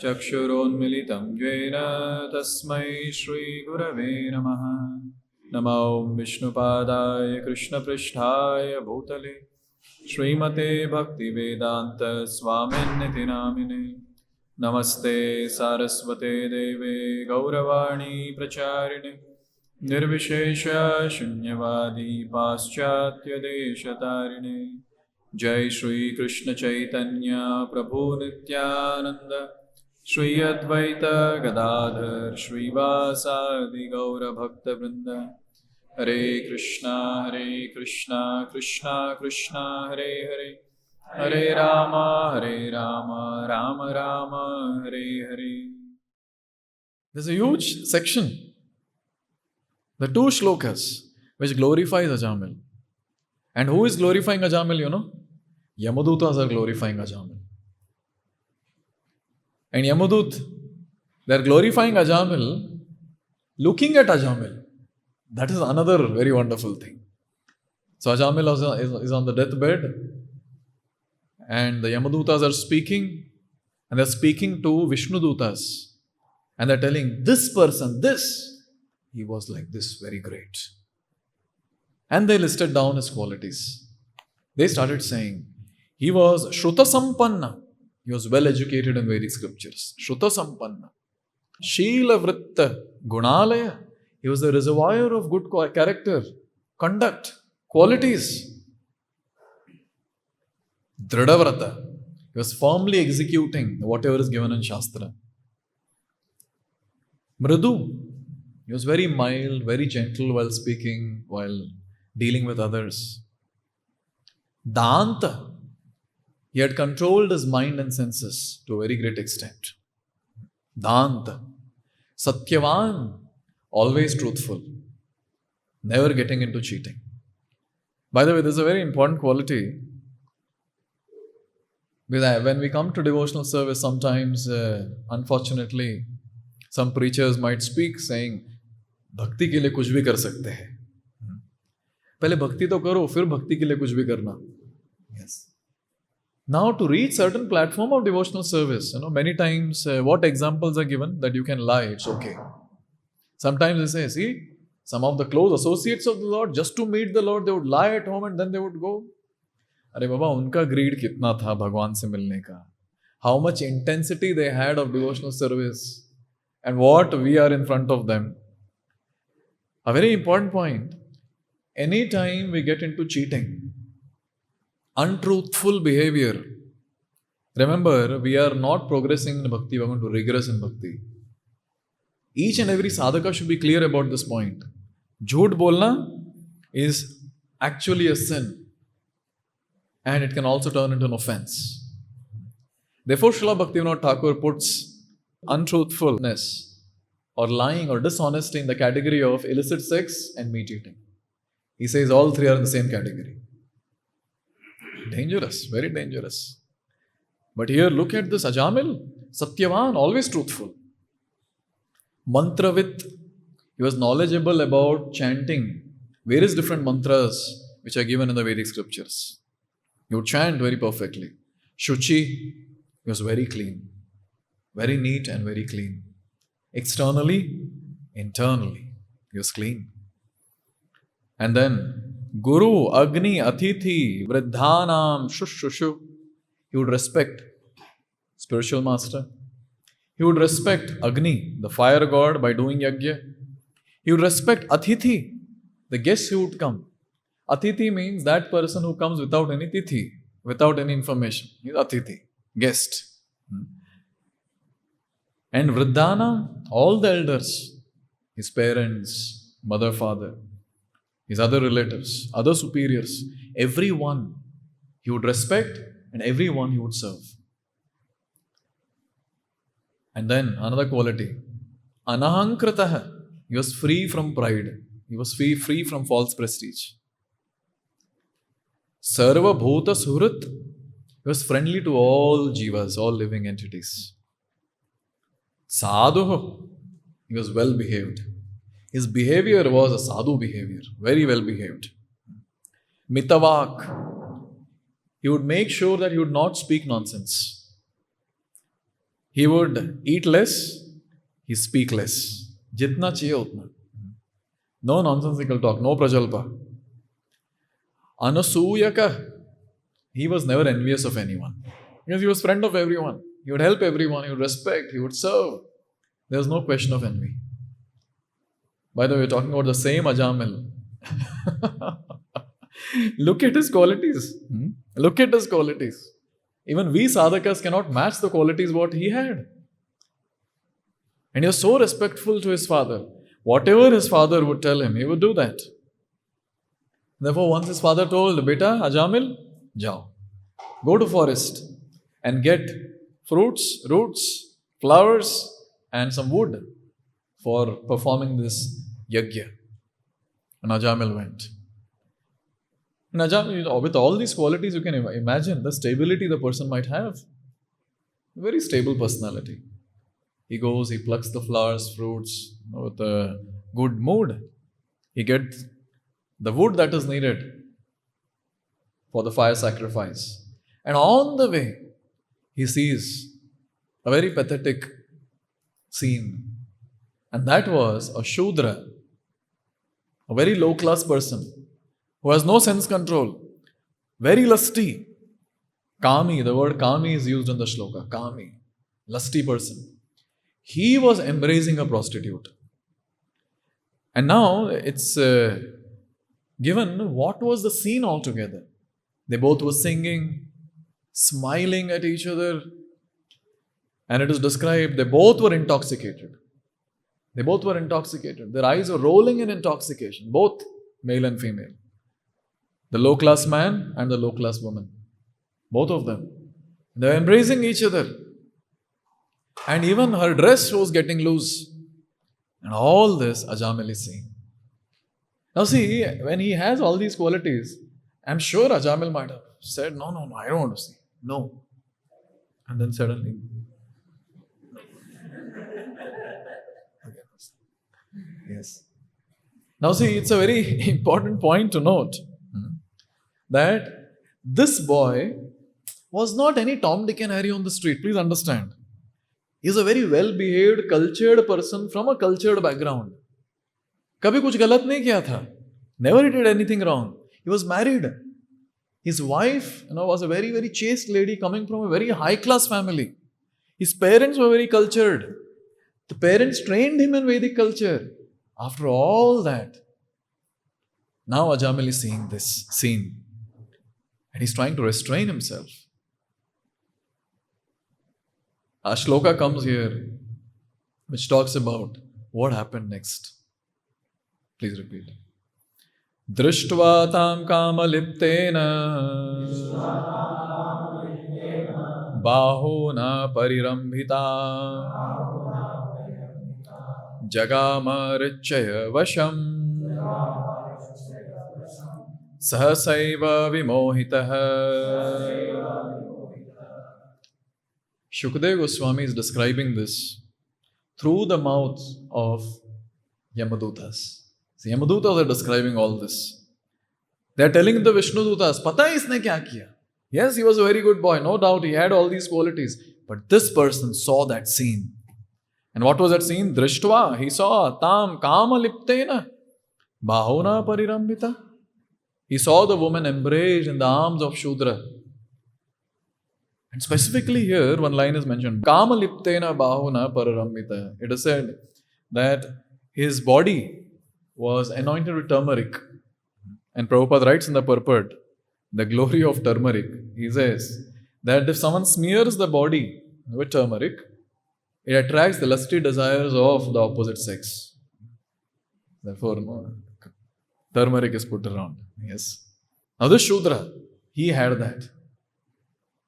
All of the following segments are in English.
चक्षुरोन्मिलितं येन तस्मै श्रीगुरवे नमः। नमो विष्णुपादाय कृष्णपृष्ठाय भूतले श्रीमते भक्तिवेदान्त स्वामिन्निति नामिने। नमस्ते सारस्वते देवे गौरवाणी प्रचारिणे निर्विशेष शून्यवादी पाश्चात्यदेशतारिणे। जय श्री कृष्ण चैतन्य प्रभु नित्यानंद श्री अद्वैत गदाधर श्रीवासादि गौर भक्त वृंद। हरे कृष्णा कृष्णा कृष्णा हरे हरे, हरे Ram Ram Ram Hare Hare. There's a huge section, the 2 shlokas, which glorifies Ajamila. And who is glorifying Ajamila, you know? Yamadutas are glorifying Ajamila. And Yamadut, they are glorifying Ajamila, looking at Ajamila. That is another very wonderful thing. So Ajamila is on the deathbed, and the Yamadutas are speaking, and they are speaking to Vishnudutas. And they are telling, this person, he was like this, very great. And they listed down his qualities. They started saying, he was Shruta Sampanna. He was well educated in Vedic scriptures. Shruta Sampanna. Sheela Vritta Gunalaya. He was the reservoir of good character, conduct, qualities. Dhradavrata. He was firmly executing whatever is given in Shastra. Mridu. He was very mild, very gentle while speaking, while dealing with others. Danta. He had controlled his mind and senses to a very great extent. Danta. Satyavan. Always truthful. Never getting into cheating. By the way, this is a very important quality. Because when we come to devotional service, sometimes, unfortunately, some preachers might speak saying, भक्ति के लिए कुछ भी कर सकते हैं. पहले भक्ति तो करो, फिर भक्ति के लिए कुछ भी करना. Yes. Now to reach certain platform of devotional service, many times what examples are given that you can lie, it's okay. Sometimes they say, see, some of the close associates of the Lord, just to meet the Lord, they would lie at home and then they would go. अरे बाबा, उनका greed कितना था भगवान से मिलने का. How much intensity they had of devotional service, and what we are in front of them. A very important point. Anytime we get into cheating, untruthful behavior, remember, we are not progressing in bhakti, we are going to regress in bhakti. Each and every sadhaka should be clear about this point. Jhoot bolna is actually a sin, and it can also turn into an offense. Therefore, Srila Bhaktivinoda Thakur puts untruthfulness or lying or dishonesty in the category of illicit sex and meat eating. He says all 3 are in the same category. Dangerous, very dangerous. But here, look at this Ajamil, Satyavan, always truthful. Mantravit, he was knowledgeable about chanting various different mantras which are given in the Vedic scriptures. He would chant very perfectly. Shuchi, he was very clean, very neat and very clean. Externally, internally, he was clean. And then, Guru, Agni, Atithi, Vriddhanam, Shushushu, he would respect spiritual master. He would respect Agni, the fire god, by doing yajna. He would respect Atithi, the guests who would come. Atithi means that person who comes without any tithi, without any information. He is Atithi, guest. And Vriddhana, all the elders, his parents, mother, father, his other relatives, other superiors, everyone he would respect and everyone he would serve. And then another quality, Anahankrataha, he was free from pride, he was free from false prestige. Sarva Bhuta Suhrit, he was friendly to all jivas, all living entities. Sadhu, he was well behaved. His behavior was a sadhu behavior, very well behaved. Mitavak, he would make sure that he would not speak nonsense. He would eat less, he speak less. Jitna chahiye utna. No nonsensical talk, no prajalpa. Anasuyaka, he was never envious of anyone. Because he was friend of everyone. He would help everyone, he would respect, he would serve. There was no question of envy. By the way, we're talking about the same Ajamil. Look at his qualities. Look at his qualities. Even we sadhakas cannot match the qualities what he had. And he was so respectful to his father. Whatever his father would tell him, he would do that. Therefore, once his father told, Beta, Ajamil, jao. Go to forest and get fruits, roots, flowers and some wood for performing this yajna. And Ajamil went. And Ajamil, with all these qualities, you can imagine the stability the person might have. Very stable personality. He goes, he plucks the flowers, fruits with a good mood. He gets the wood that is needed for the fire sacrifice. And on the way, he sees a very pathetic scene. And that was a Shudra, a very low class person who has no sense control, very lusty. Kami, the word Kami is used in the shloka. Kami, lusty person. He was embracing a prostitute. And now it's given what was the scene altogether. They both were singing, smiling at each other. And it is described they both were intoxicated. They both were intoxicated. Their eyes were rolling in intoxication, both male and female. The low class man and the low class woman. Both of them. They were embracing each other. And even her dress was getting loose. And all this Ajamil is seeing. Now see, when he has all these qualities, I'm sure Ajamil might have said, no, I don't want to see. No. And then suddenly, yes. Now see, it's a very important point to note that this boy was not any Tom, Dick and Harry on the street. Please understand. He is a very well-behaved, cultured person from a cultured background. कभी कुछ गलत नहीं किया था. Never he did anything wrong. He was married. His wife, was a very, very chaste lady coming from a very high-class family. His parents were very cultured. The parents trained him in Vedic culture. After all that, now Ajamil is seeing this scene. And he's trying to restrain himself. A shloka comes here, which talks about what happened next. Please repeat. Drishtva tam kamaliptena bahuna parirambhita jagama richaya vasham sahasaiva vimohitah. Shukdev Goswami is describing this through the mouth of Yamadutas. See, Yamadutas are describing all this. They are telling the Vishnudutas, Pata hai isne kya kiya? Yes, he was a very good boy, no doubt, he had all these qualities. But this person saw that scene. And what was that scene? Drishtva, he saw tam kama liptena bahona parirambita. He saw the woman embraced in the arms of Shudra. And specifically here, one line is mentioned. Kama liptena bahuna parirambita. It is said that his body was anointed with turmeric. And Prabhupada writes in the purport, the glory of turmeric. He says that if someone smears the body with turmeric, it attracts the lusty desires of the opposite sex. Therefore, turmeric is put around. Yes. Now this Shudra, he had that.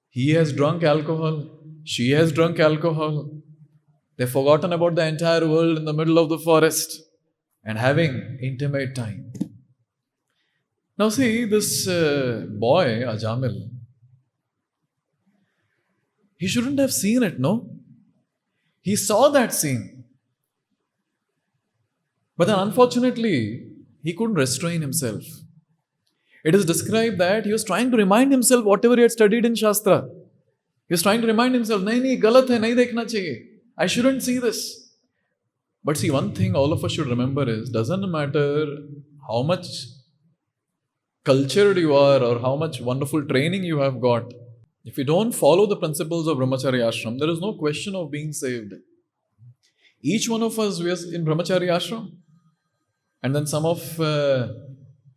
He has drunk alcohol. She has drunk alcohol. They've forgotten about the entire world in the middle of the forest and having intimate time. Now see, this boy, Ajamil, he shouldn't have seen it, no? He saw that scene. But then unfortunately, he couldn't restrain himself. It is described that he was trying to remind himself whatever he had studied in Shastra. He was trying to remind himself, nahi, galat hai, nahi dekhna chahiye. I shouldn't see this. But see, one thing all of us should remember is, doesn't matter how much cultured you are or how much wonderful training you have got, if you don't follow the principles of Brahmacharya Ashram, there is no question of being saved. Each one of us, we are in Brahmacharya Ashram. And then some of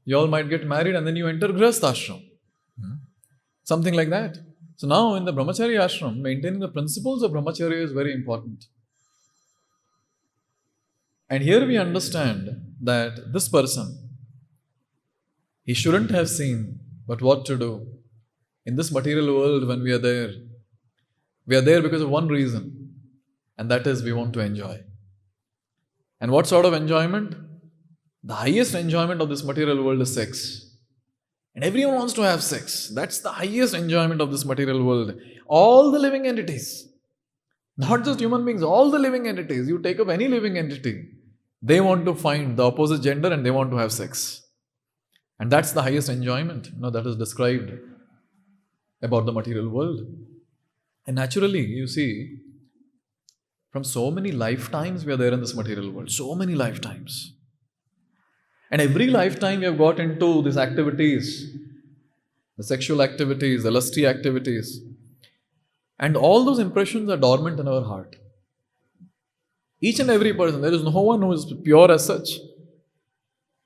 you all might get married and then you enter Grihastha Ashram. Something like that. So now in the Brahmacharya Ashram, maintaining the principles of Brahmacharya is very important. And here we understand that this person, he shouldn't have seen, but what to do? In this material world, when we are there because of one reason, and that is we want to enjoy. And what sort of enjoyment? The highest enjoyment of this material world is sex. And everyone wants to have sex. That's the highest enjoyment of this material world. All the living entities, not just human beings, all the living entities, you take up any living entity, they want to find the opposite gender and they want to have sex. And that's the highest enjoyment, that is described about the material world. And naturally, you see, from so many lifetimes we are there in this material world, so many lifetimes. And every lifetime we have got into these activities, the sexual activities, the lusty activities. And all those impressions are dormant in our heart. Each and every person, there is no one who is pure as such.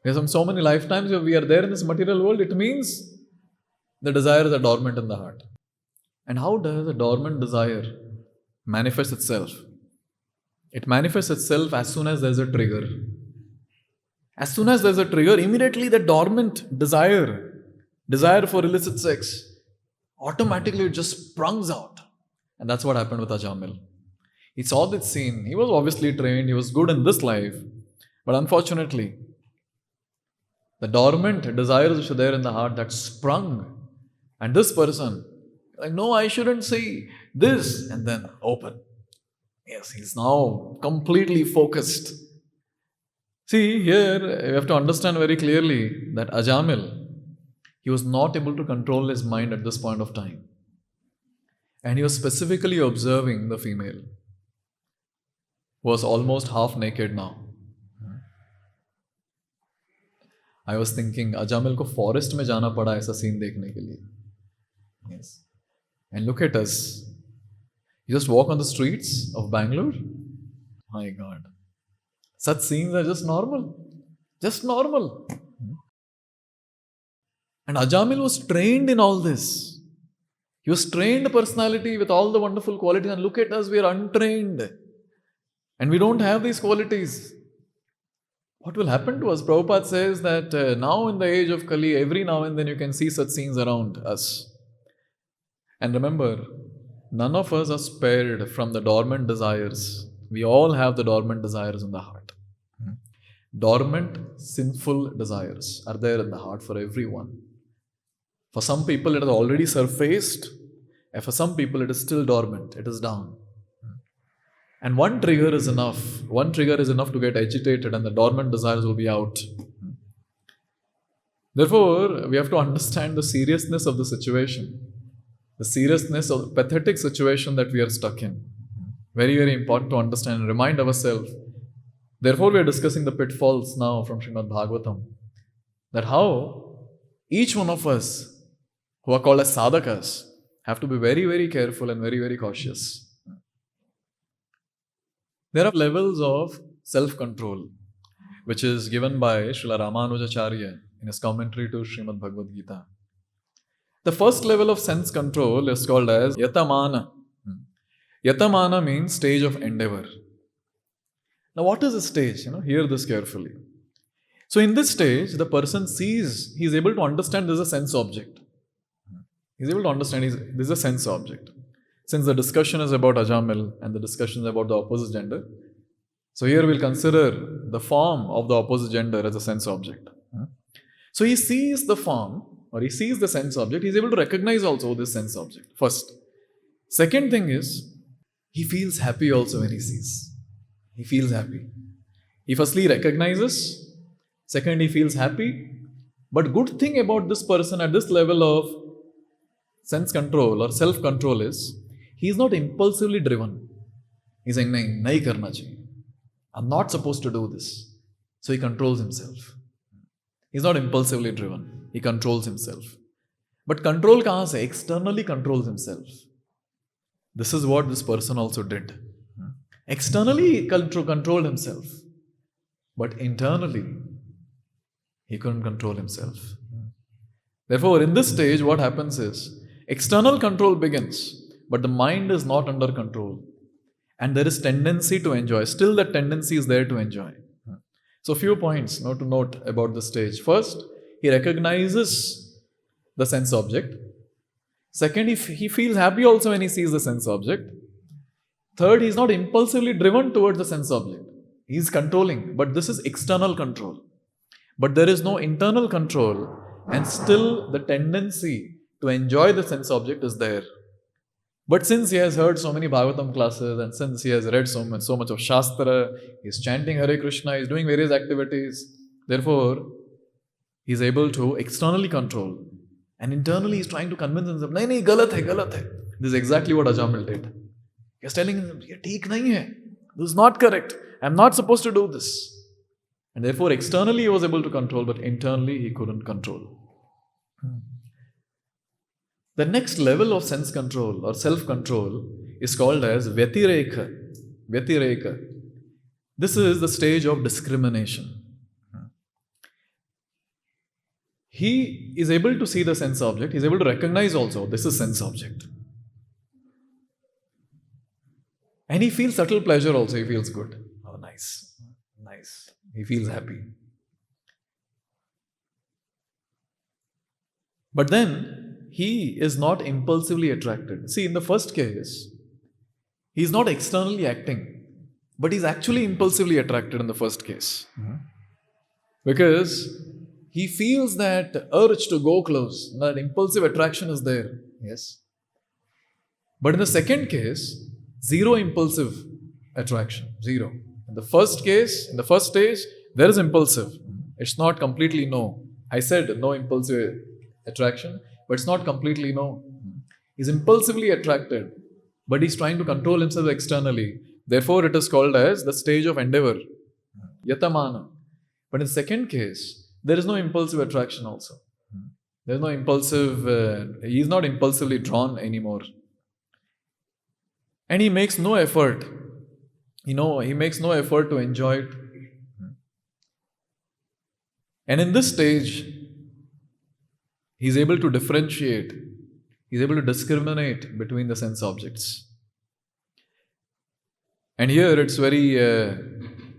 Because so many lifetimes we are there in this material world, it means the desires are dormant in the heart. And how does a dormant desire manifest itself? It manifests itself as soon as there is a trigger. As soon as there is a trigger, immediately the dormant desire for illicit sex, automatically it just sprungs out. And that's what happened with Ajamila. He saw this scene. He was obviously trained. He was good in this life. But unfortunately, the dormant desires which are there in the heart that sprung. And this person, like, no, I shouldn't see this. And then open. Yes, he's now completely focused. See, here you have to understand very clearly that Ajamil, he was not able to control his mind at this point of time. And he was specifically observing the female, who was almost half naked now. I was thinking, Ajamil ko forest mein jana pada aisa scene dekhne ke liye. Yes. And look at us. You just walk on the streets of Bangalore. My God. Such scenes are just normal. Just normal. And Ajamil was trained in all this. He was trained personality with all the wonderful qualities. And look at us, we are untrained. And we don't have these qualities. What will happen to us? Prabhupada says that now in the age of Kali, every now and then you can see such scenes around us. And remember, none of us are spared from the dormant desires. We all have the dormant desires in the heart. Dormant, sinful desires are there in the heart for everyone. For some people it has already surfaced, and for some people it is still dormant, it is down. And one trigger is enough. One trigger is enough to get agitated and the dormant desires will be out. Therefore, we have to understand the seriousness of the situation. The seriousness of the pathetic situation that we are stuck in. Very, very important to understand and remind ourselves. Therefore, we are discussing the pitfalls now from Srimad Bhagavatam. That how each one of us who are called as sadhakas have to be very, very careful and very, very cautious. There are levels of self-control, which is given by Srila Ramanujacharya in his commentary to Srimad Bhagavad Gita. The first level of sense control is called as Yatamana. Yatamana means stage of endeavor. Now what is the stage? Hear this carefully. So in this stage, the person sees, he is able to understand this is a sense object. He is able to understand this is a sense object. Since the discussion is about Ajamil and the discussion is about the opposite gender, so here we'll consider the form of the opposite gender as a sense object. So he sees the form, or he sees the sense object, he is able to recognize also this sense object. First. Second thing is, he feels happy also when he sees. He feels happy. He firstly recognizes. Second, he feels happy. But good thing about this person at this level of sense control or self-control is, he is not impulsively driven. He's saying, nahi karna chahiye. I'm not supposed to do this. So he controls himself. He's not impulsively driven. He controls himself. But control kahan se? Externally controls himself. This is what this person also did. Externally he controlled himself. But internally, he couldn't control himself. Therefore, in this stage, what happens is, external control begins, but the mind is not under control. And there is tendency to enjoy. Still, that tendency is there to enjoy. So, few points to note about this stage. First, he recognizes the sense object. Second, he feels happy also when he sees the sense object. Third, he is not impulsively driven towards the sense object. He is controlling, but this is external control. But there is no internal control, and still the tendency to enjoy the sense object is there. But since he has heard so many Bhagavatam classes, and since he has read so much of Shastra, he is chanting Hare Krishna, he is doing various activities, therefore, he is able to externally control. And internally he is trying to convince himself, nahi, galat hai. This is exactly what Ajamila did. He is telling him, ye theek nahi hai. This is not correct. I am not supposed to do this. And therefore, externally he was able to control, but internally he couldn't control. The next level of sense control or self-control is called as Vyatireka. This is the stage of discrimination. He is able to see the sense object. He is able to recognize also, this is sense object. And he feels subtle pleasure also. He feels good. Oh, nice. He feels happy. But then, he is not impulsively attracted. See, in the first case, he is not externally acting, but he is actually impulsively attracted in the first case. Because he feels that urge to go close, that impulsive attraction is there. Yes. But in the second case, zero impulsive attraction. Zero. In the first case, in the first stage, there is impulsive. It's not completely no. I said no impulsive attraction, but it's not completely no. He's impulsively attracted, but he's trying to control himself externally. Therefore, it is called as the stage of endeavor. Yatamana. But in the second case, there is no impulsive attraction also. There is no impulsive, he is not impulsively drawn anymore. And he makes no effort. He makes no effort to enjoy it. And in this stage, he is able to differentiate. He is able to discriminate between the sense objects. And here it's very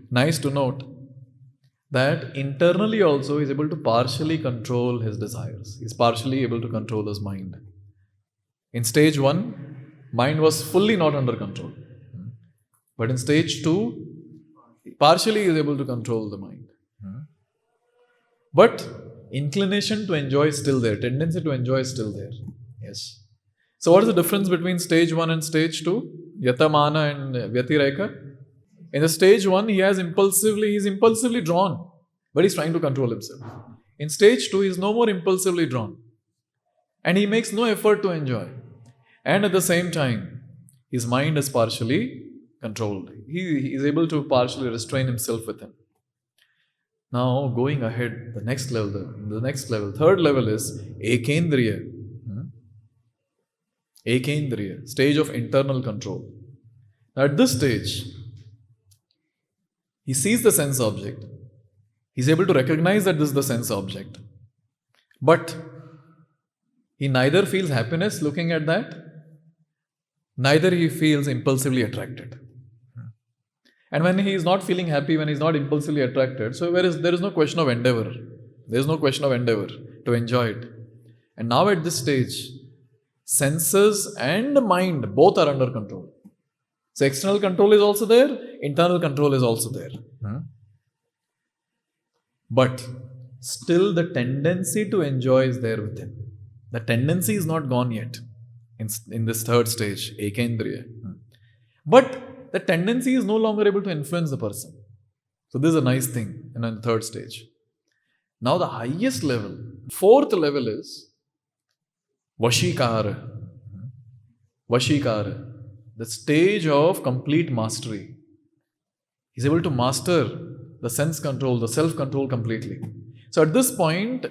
nice to note that internally also he is able to partially control his desires. He is partially able to control his mind. In stage 1, mind was fully not under control. But in stage 2, partially he is able to control the mind. But inclination to enjoy is still there. Tendency to enjoy is still there. Yes. So what is the difference between stage 1 and stage 2? Yatamana and Vyatireka. In the stage 1, he is impulsively drawn, but he's trying to control himself. In stage 2, he is no more impulsively drawn. And he makes no effort to enjoy. And at the same time, his mind is partially controlled. He is able to partially restrain himself within. Now, going ahead, the next level, third level is Ekendriya. Ekendriya, stage of internal control. Now, at this stage, he sees the sense object. He is able to recognize that this is the sense object. But he neither feels happiness looking at that, neither he feels impulsively attracted. And when he is not feeling happy, when he is not impulsively attracted, so there is no question of endeavor. There is no question of endeavor to enjoy it. And now at this stage, senses and mind both are under control. So external control is also there, internal control is also there. But still the tendency to enjoy is there within. The tendency is not gone yet in this third stage, Ekendriya. But the tendency is no longer able to influence the person. So this is a nice thing in the third stage. Now the highest level, fourth level is Vashikara. Vashikara, the stage of complete mastery. He's able to master the sense control, the self-control completely. So at this point,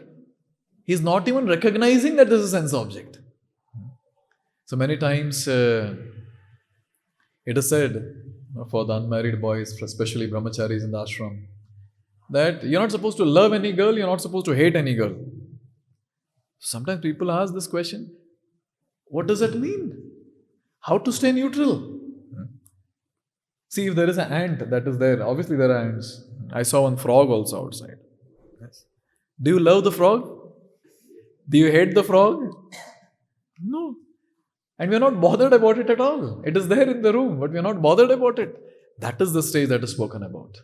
he's not even recognizing that this is a sense object. So many times it is said for the unmarried boys, especially brahmacharis in the ashram, that you're not supposed to love any girl, you're not supposed to hate any girl. Sometimes people ask this question, what does that mean? How to stay neutral? See, if there is an ant that is there, obviously there are ants. I saw one frog also outside. Yes. Do you love the frog? Do you hate the frog? No. And we are not bothered about it at all. It is there in the room, but we are not bothered about it. That is the stage that is spoken about.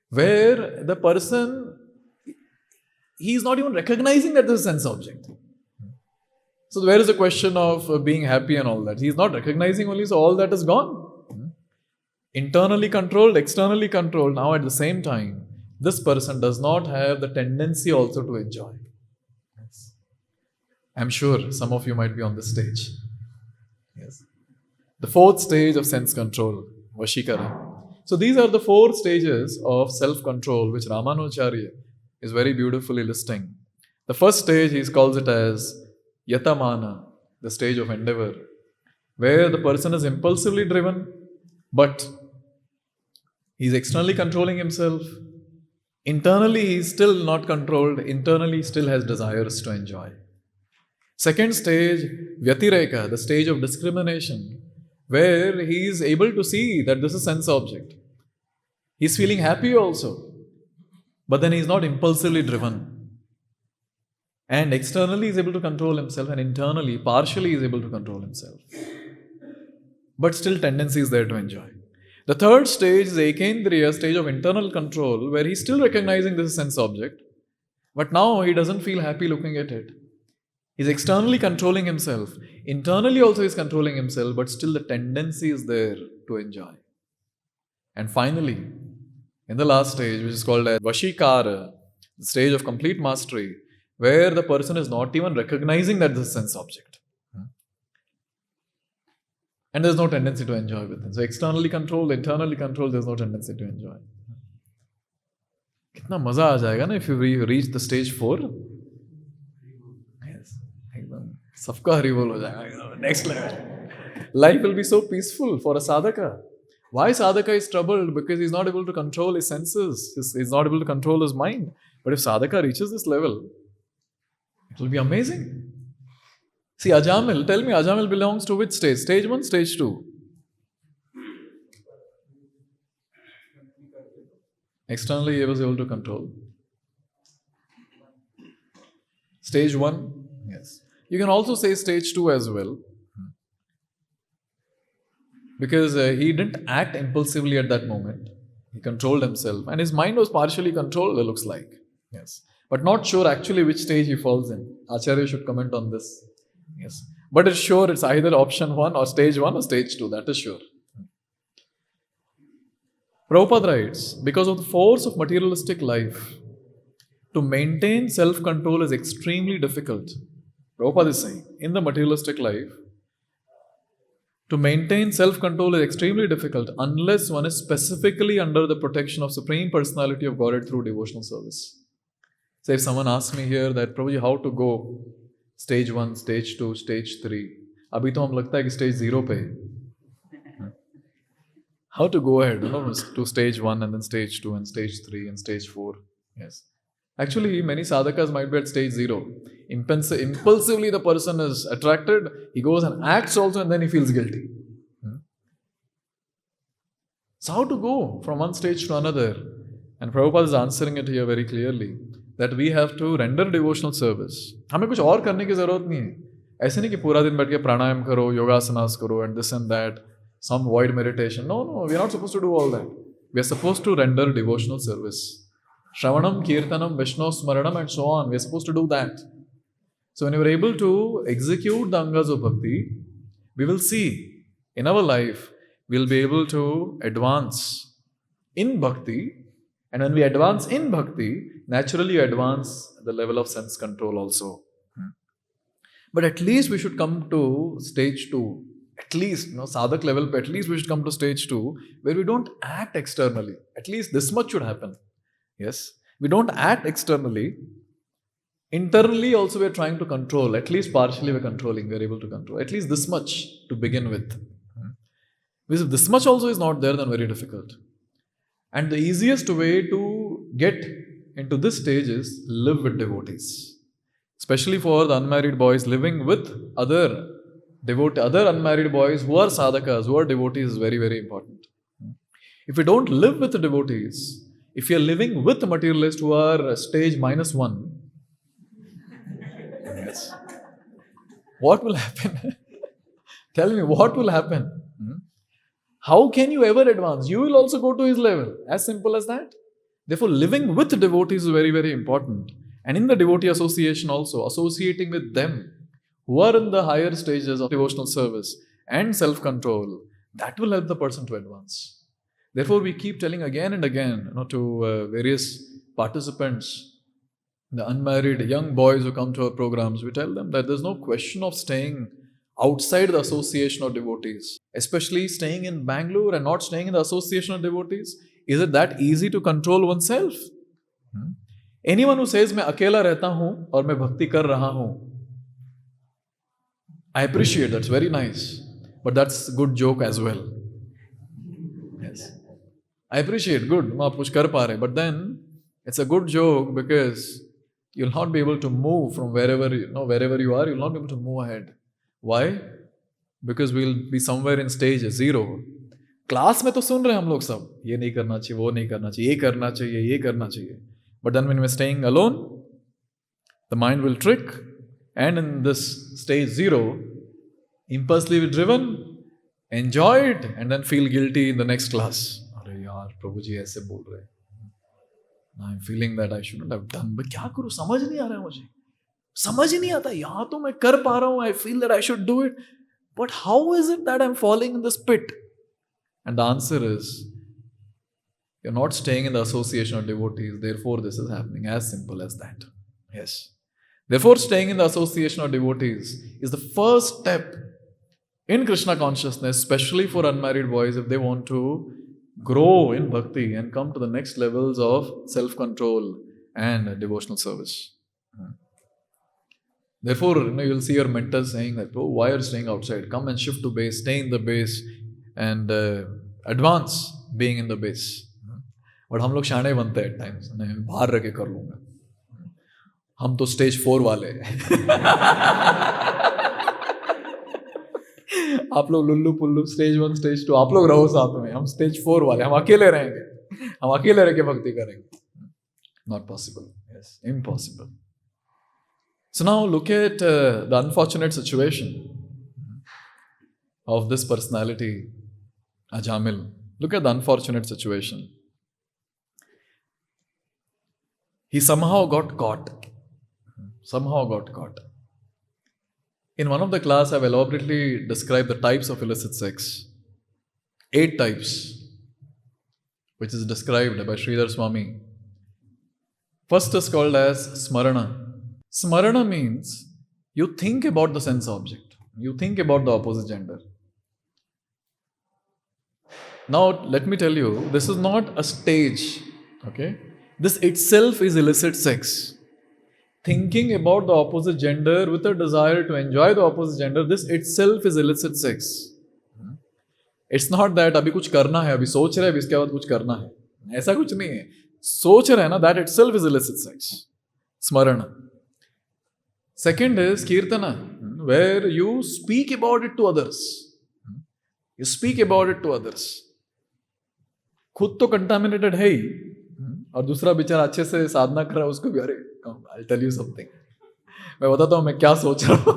Where the person, he is not even recognizing that this is a sense object. So where is the question of being happy and all that? He is not recognizing only, so all that is gone. Internally controlled, externally controlled. Now at the same time, this person does not have the tendency also to enjoy. Yes. I'm sure some of you might be on this stage. Yes. The fourth stage of sense control, Vashikara. So these are the four stages of self-control which Ramanujacharya is very beautifully listing. The first stage he calls it as Yatamana, the stage of endeavor, where the person is impulsively driven, but he is externally controlling himself. Internally he is still not controlled, internally still has desires to enjoy. Second stage, Vyatireka, the stage of discrimination, where he is able to see that this is sense object. He is feeling happy also, but then he is not impulsively driven. And externally he is able to control himself, and internally, partially he is able to control himself. But still tendency is there to enjoy. The third stage is Ekendriya, stage of internal control, where he is still recognizing this is sense object, but now he doesn't feel happy looking at it. He is externally controlling himself. Internally also he is controlling himself, but still the tendency is there to enjoy. And finally, in the last stage, which is called as Vashikara, the stage of complete mastery, where the person is not even recognizing that this is sense object. And there's no tendency to enjoy with it. So externally controlled, internally controlled, there's no tendency to enjoy. कितना मजा आ जाएगा ना if you reach the stage 4. Yes, एकदम सबका हरि बोल हो जाएगा. Next level. Life will be so peaceful for a sadhaka. Why sadhaka is troubled? Because he's not able to control his senses. He's not able to control his mind. But if sadhaka reaches this level, it will be amazing. See, Ajamil, tell me, Ajamil belongs to which stage? Stage 1, stage 2? Externally, he was able to control. Stage 1? Yes. You can also say stage 2 as well. Because he didn't act impulsively at that moment. He controlled himself. And his mind was partially controlled, it looks like. Yes. But not sure actually which stage he falls in. Acharya should comment on this. Yes. But it's sure it's either option 1 or stage 1 or stage 2. That is sure. Prabhupada writes, because of the force of materialistic life, to maintain self-control is extremely difficult. Prabhupada is saying, in the materialistic life, to maintain self-control is extremely difficult unless one is specifically under the protection of Supreme Personality of Godhead through devotional service. So if someone asks me here that, Prabhuji, how to go stage 1, stage 2, stage 3, abhi to hum lagta hai ki stage 0 pe. How to go ahead, to stage 1 and then stage 2 and stage 3 and stage 4. Yes. Actually, many sadhakas might be at stage 0. Impulsively the person is attracted, he goes and acts also and then he feels guilty. So how to go from one stage to another? And Prabhupada is answering it here very clearly, that we have to render devotional service. हमें कुछ और करने की जरूरत नहीं है. ऐसे नहीं कि पूरा दिन बैठ के प्राणायाम करो, yogasanas करो and this and that, some void meditation. No, we are not supposed to do all that. We are supposed to render devotional service. Shravanam, Kirtanam, Vishnu Smaranam and so on. We are supposed to do that. So when we are able to execute the angas of bhakti, we will see in our life, we will be able to advance in bhakti. And when we advance in bhakti, naturally you advance the level of sense control also. But at least we should come to stage 2. At least, sadhak level, at least we should come to stage 2 where we don't act externally. At least this much should happen. Yes, we don't act externally. Internally also we're trying to control. At least partially we're controlling. We're able to control. At least this much to begin with. Because if this much also is not there, then very difficult. And the easiest way to get into this stage is live with devotees. Especially for the unmarried boys, living with other unmarried boys who are sadhakas, who are devotees is very, very important. If we don't live with the devotees, if you are living with materialists who are stage -1, yes, what will happen? Tell me, what will happen? How can you ever advance? You will also go to his level. As simple as that. Therefore, living with devotees is very, very important. And in the devotee association also, associating with them who are in the higher stages of devotional service and self-control, that will help the person to advance. Therefore, we keep telling again and again to various participants, the unmarried young boys who come to our programs, we tell them that there's no question of staying outside the association of devotees, especially staying in Bangalore and not staying in the association of devotees. Is it that easy to control oneself? Anyone who says मैं अकेला रहता हूं और मैं भक्ति कर रहा हूं, I appreciate, that's very nice, but that's a good joke as well. Yes, I appreciate, good, आप कुछ कर पा रहे, but then it's a good joke because you'll not be able to move from wherever you are, you'll not be able to move ahead. Why? Because we'll be somewhere in stage 0. Class में तो सुन रहे हैं हम लोग सब, ये नहीं करना चाहिए, वो नहीं करना चाहिए, ये करना चाहिए, ये करना चाहिए. But then when we're staying alone, the mind will trick, and in this stage 0, impulsively driven, enjoy it, and then feel guilty in the next class. अरे यार प्रभु जी ऐसे बोल रहे हैं, I'm feeling that I shouldn't have done, but क्या करूँ, समझ नहीं आ रहा है मुझे, समझ ही नहीं आता, यहाँ तो मैं कर पा रहा हूँ, I feel that I should do it, but how is it that I'm falling in this pit? And the answer is, you're not staying in the association of devotees, therefore this is happening. As simple as that. Yes. Therefore, staying in the association of devotees is the first step in Krishna consciousness, especially for unmarried boys if they want to grow in bhakti and come to the next levels of self-control and devotional service. Therefore, you'll see your mentors saying that, oh, why are you staying outside? Come and shift to base, stay in the base and advance being in the base. But हम लोग शाणे बनते हैं eight times, मैं बाहर रह के कर लूंगा, हम तो स्टेज 4 वाले आप लोग लुल्लू पुल्लू स्टेज 1 स्टेज 2, आप लोग रहो साथ में, हम स्टेज 4 वाले, हम अकेले रहेंगे, हम अकेले रह के भक्ति करेंगे. Not possible. Yes, impossible. So now look at the unfortunate situation of this personality Ajamila. Look at the unfortunate situation. He somehow got caught. In one of the class, I've elaborately described the types of illicit sex. 8 types, which is described by Sridhar Swami. First is called as smarana. Smarana means you think about the sense object. You think about the opposite gender. Now, let me tell you, this is not a stage, okay? This itself is illicit sex. Thinking about the opposite gender with a desire to enjoy the opposite gender, this itself is illicit sex. It's not that अभी कुछ करना है, अभी सोच रहे हैं, अभी इसके बाद कुछ करना है, ऐसा कुछ नहीं है. सोच रहे हैं ना, that itself is illicit sex. Smarana. Second is kirtana, where you speak about it to others. You speak about it to others. खुद तो कंटामिनेटेड है ही, और दूसरा बेचारा अच्छे से साधना कर रहा है, उसको भी अरे I'll tell you something, मैं बताता हूँ मैं क्या सोच रहा हूँ.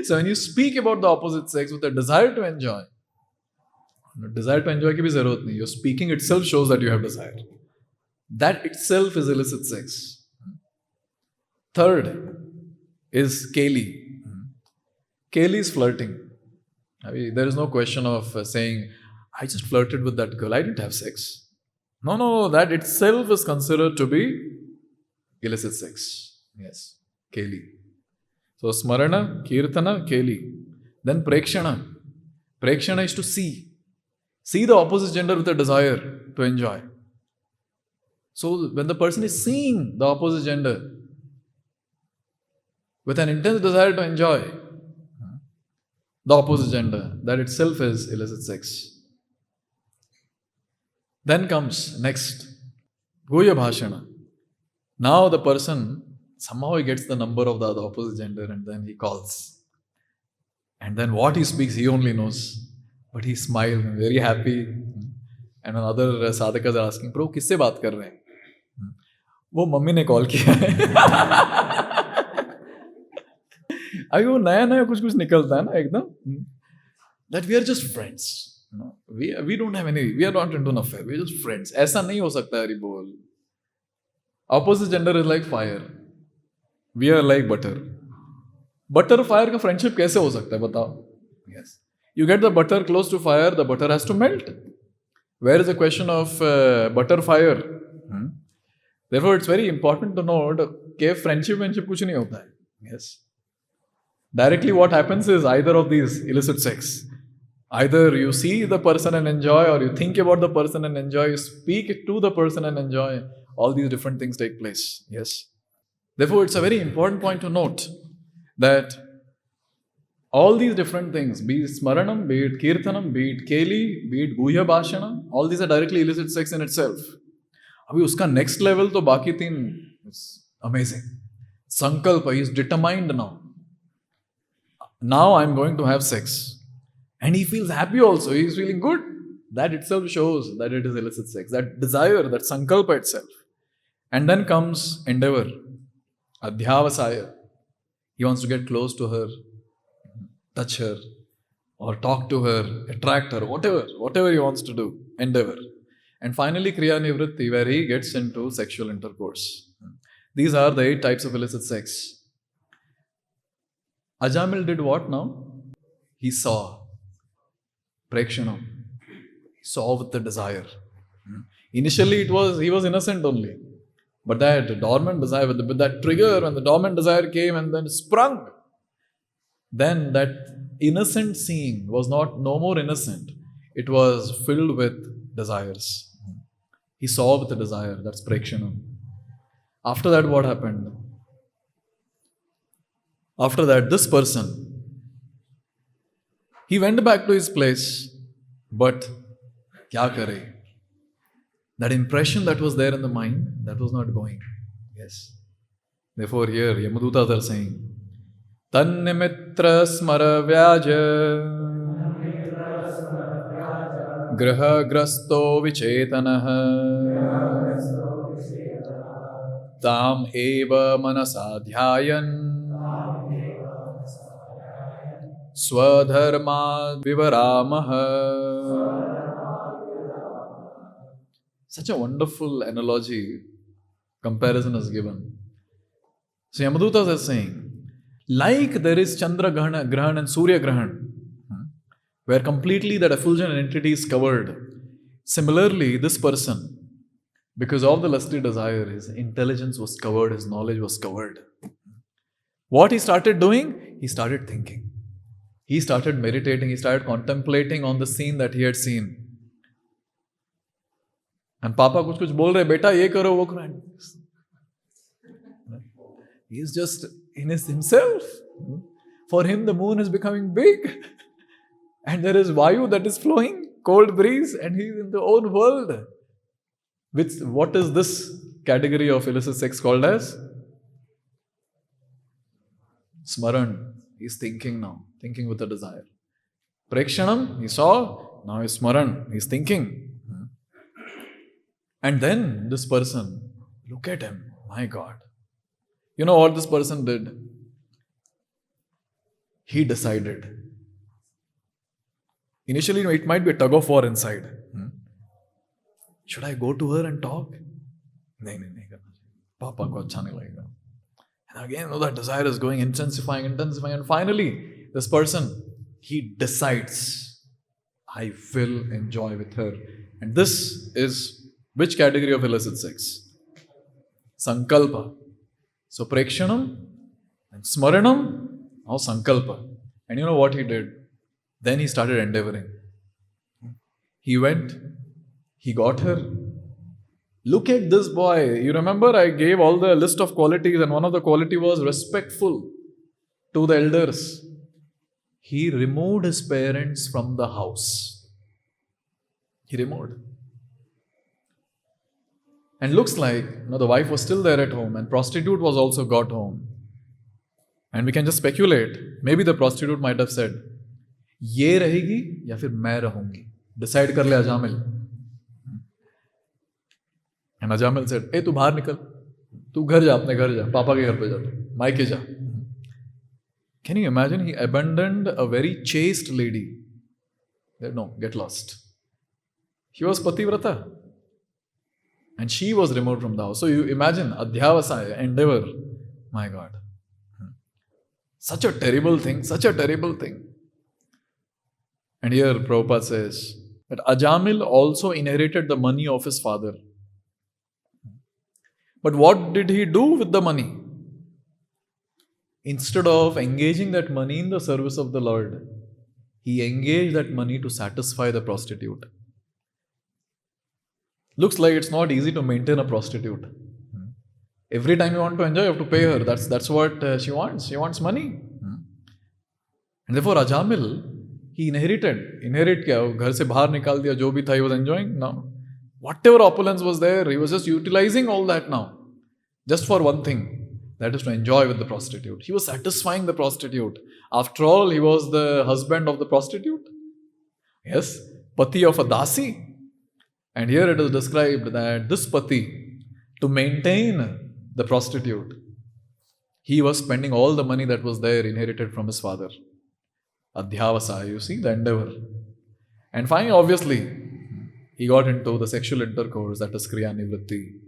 So when you speak about the opposite sex with a desire to enjoy की भी जरूरत नहीं, your speaking itself shows that you have desire. That itself is illicit sex. Third is keli. Keli is flirting. I mean, there is no question of saying, I just flirted with that girl, I didn't have sex. No, that itself is considered to be illicit sex. Yes, Keli. So Smarana, Kirtana, Keli. Then Prekshana. Prekshana is to see. See the opposite gender with a desire to enjoy. So when the person is seeing the opposite gender with an intense desire to enjoy the opposite gender, that itself is illicit sex. Then comes next, Guya Bhashana. Now the person, somehow he gets the number of the opposite gender and then he calls. And then what he speaks, he only knows. But he smiles, very happy. And another sadhakas are asking, Bro, किससे बात कर रहे हैं? वो mummy ने call किया है. अभी वो नया कुछ निकलता है ना एकदम. That we are just friends. No, we don't have any, we are not into an affair, we are just friends. ऐसा नहीं हो सकता है, बोल. Opposite gender is like fire. We are like butter. Butter fire का friendship कैसे हो सकता है बताओ? Yes. You get the butter close to fire, the butter has to melt. Where is the question of butter fire? Therefore, it's very important to note कि friendship कुछ नहीं होता है. Yes. Directly what happens is either of these illicit sex. Either you see the person and enjoy, or you think about the person and enjoy, you speak to the person and enjoy. All these different things take place. Yes. Therefore, it's a very important point to note that all these different things, be it Smaranam, be it Kirtanam, be it Keli, be it Guhya Bhashana, all these are directly illicit sex in itself. Abhi uska next level to baki teen is amazing. Sankalpa, he is determined now. Now I'm going to have sex. And he feels happy also, he is feeling good. That itself shows that it is illicit sex. That desire, that sankalpa itself. And then comes endeavor, adhyavasaya. He wants to get close to her, touch her, or talk to her, attract her, whatever he wants to do, endeavor. And finally, kriya nivritti, where he gets into sexual intercourse. These are the 8 types of illicit sex. Ajamil did what now? He saw. Prekshanam. He saw with the desire. Initially, he was innocent only. But that dormant desire, with that trigger, when the dormant desire came and then sprung, then that innocent seeing was no more innocent. It was filled with desires. He saw with the desire. That's prekshanam. After that, what happened? After that, this person, he went back to his place, but kya kare? That impression that was there in the mind, that was not going. Yes. Therefore, here Yamadutas are saying, Tannimitra smara vyaja graha grasto vichetanaha tam eva manasadhyayan swadharma vivaramaha. Such a wonderful analogy, comparison is given. So Yamadutas is saying, like there is Chandra Grahan and Surya Grahan, where completely that effulgent entity is covered. Similarly, this person, because of the lusty desire, his intelligence was covered, his knowledge was covered. What he started doing? He started thinking. He started meditating, he started contemplating on the scene that he had seen. And Papa kuch bol rahe, beta ye karo, wo karo. He is just in himself. For him, the moon is becoming big. And there is Vayu that is flowing, cold breeze, and he is in the own world. What is this category of illicit sex called as? Smaran. He is thinking now, thinking with a desire. Prekshanam, he saw, now he is Smaran, he is thinking. And then this person, look at him, my God. You know what this person did? He decided. Initially, it might be a tug of war inside. Should I go to her and talk? No. Papa ko acha nahi lagega. And again, that desire is going, intensifying. And finally, this person, he decides, I will enjoy with her. And this is Which category of illicit sex? Sankalpa. So Prekshanam and Smaranam, now Sankalpa. And you know what he did? Then he started endeavoring. He went, he got her. Look at this boy. You remember I gave all the list of qualities, and one of the quality was respectful to the elders. He removed his parents from the house. He removed. And looks like the wife was still there at home, and prostitute was also got home. And we can just speculate. Maybe the prostitute might have said, ये रहेगी या फिर मैं रहूंगी. Decide कर ले Ajamil. And Ajamila said, "Hey, तू बाहर निकल. तू घर जा, अपने घर जा. पापा के घर पे जा. मायके जा." Can you imagine? He abandoned a very chaste lady. Said, "No, get lost." She was pativrata. And she was removed from the house. So you imagine, adhyavasaya, endeavor. My God. Such a terrible thing, such a terrible thing. And here Prabhupada says that Ajamil also inherited the money of his father. But what did he do with the money? Instead of engaging that money in the service of the Lord, he engaged that money to satisfy the prostitute. Looks like it's not easy to maintain a prostitute. Every time you want to enjoy, you have to pay her. That's what she wants. She wants money. And therefore Ajamil, he inherited क्या घर से बाहर निकाल दिया जो भी था, he was enjoying now. Whatever opulence was there, he was just utilizing all that now. Just for one thing, that is to enjoy with the prostitute. He was satisfying the prostitute. After all, he was the husband of the prostitute. Yes, pati of a dasi. And here it is described that this pati, to maintain the prostitute, he was spending all the money that was there inherited from his father. Adhyavasa, you see, the endeavor. And finally, obviously, he got into the sexual intercourse, that is Kriya Nivritti.